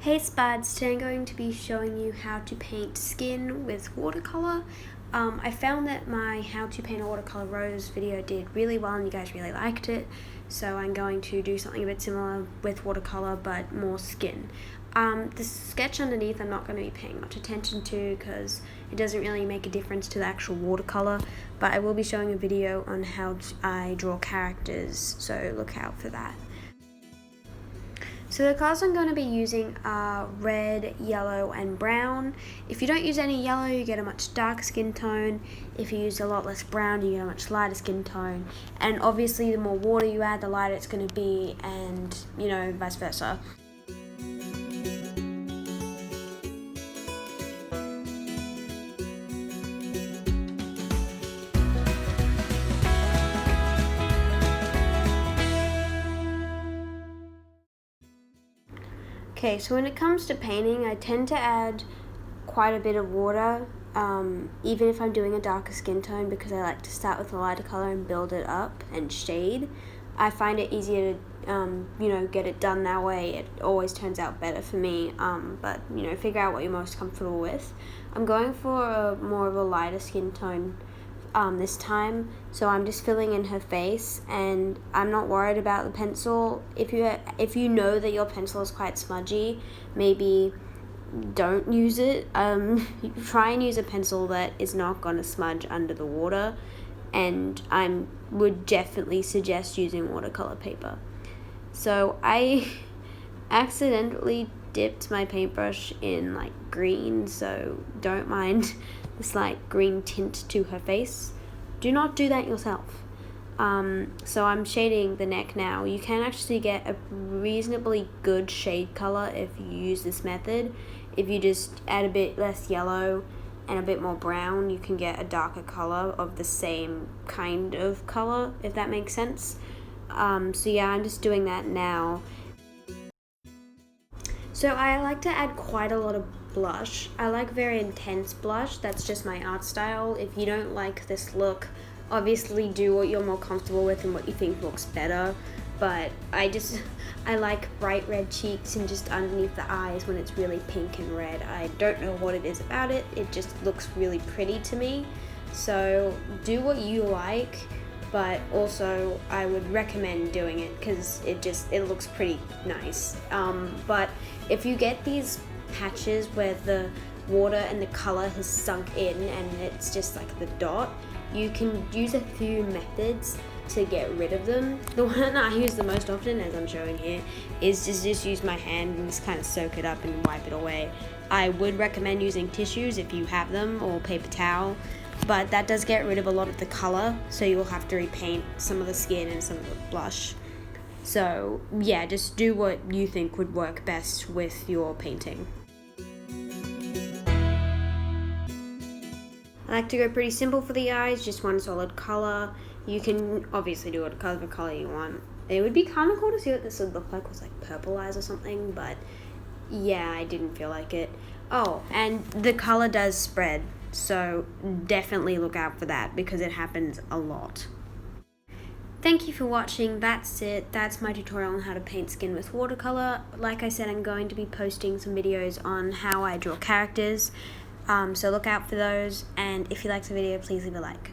Hey Spuds, today I'm going to be showing you how to paint skin with watercolor. I found that my how to paint a watercolor rose video did really well and you guys really liked it, so I'm going to do something a bit similar with watercolor but more skin. The sketch underneath I'm not going to be paying much attention to because it doesn't really make a difference to the actual watercolor, but I will be showing a video on how I draw characters, so look out for that. So the colors I'm going to be using are red, yellow and brown. If you don't use any yellow, you get a much darker skin tone. If you use a lot less brown, you get a much lighter skin tone. And obviously the more water you add, the lighter it's going to be, and vice versa. Okay, so when it comes to painting, I tend to add quite a bit of water, even if I'm doing a darker skin tone, because I like to start with a lighter color and build it up and shade. I find it easier to, get it done that way. It always turns out better for me, but, figure out what you're most comfortable with. I'm going for more of a lighter skin tone this time, so I'm just filling in her face, and I'm not worried about the pencil. If you know that your pencil is quite smudgy, maybe don't use it. Try and use a pencil that is not going to smudge under the water, and I would definitely suggest using watercolor paper. So I accidentally dipped my paintbrush in green, so don't mind the slight green tint to her face. Do not do that yourself. So I'm shading the neck now. You can actually get a reasonably good shade color if you use this method. If you just add a bit less yellow and a bit more brown, you can get a darker color of the same kind of color, if that makes sense. So yeah, I'm just doing that now. So I like to add quite a lot of blush. I like very intense blush. That's just my art style. If you don't like this look, obviously do what you're more comfortable with and what you think looks better. But I like bright red cheeks and just underneath the eyes when it's really pink and red. I don't know what it is about it. It just looks really pretty to me. So do what you like, but also I would recommend doing it because it looks pretty nice. But if you get these patches where the water and the color has sunk in and it's just like the dot, you can use a few methods to get rid of them. The one I use the most often, as I'm showing here, is just use my hand and just kind of soak it up and wipe it away. I would recommend using tissues if you have them, or paper towel, but that does get rid of a lot of the color, so you'll have to repaint some of the skin and some of the blush. So yeah, just do what you think would work best with your painting. I like to go pretty simple for the eyes, just one solid color. You can obviously do whatever color you want. It would be kind of cool to see what this would look like with purple eyes or something, but yeah, I didn't feel like it. Oh, and the color does spread, so definitely look out for that because it happens a lot. Thank you for watching. That's it. That's my tutorial on how to paint skin with watercolor. Like I said, I'm going to be posting some videos on how I draw characters, so look out for those, and if you liked the video, please leave a like.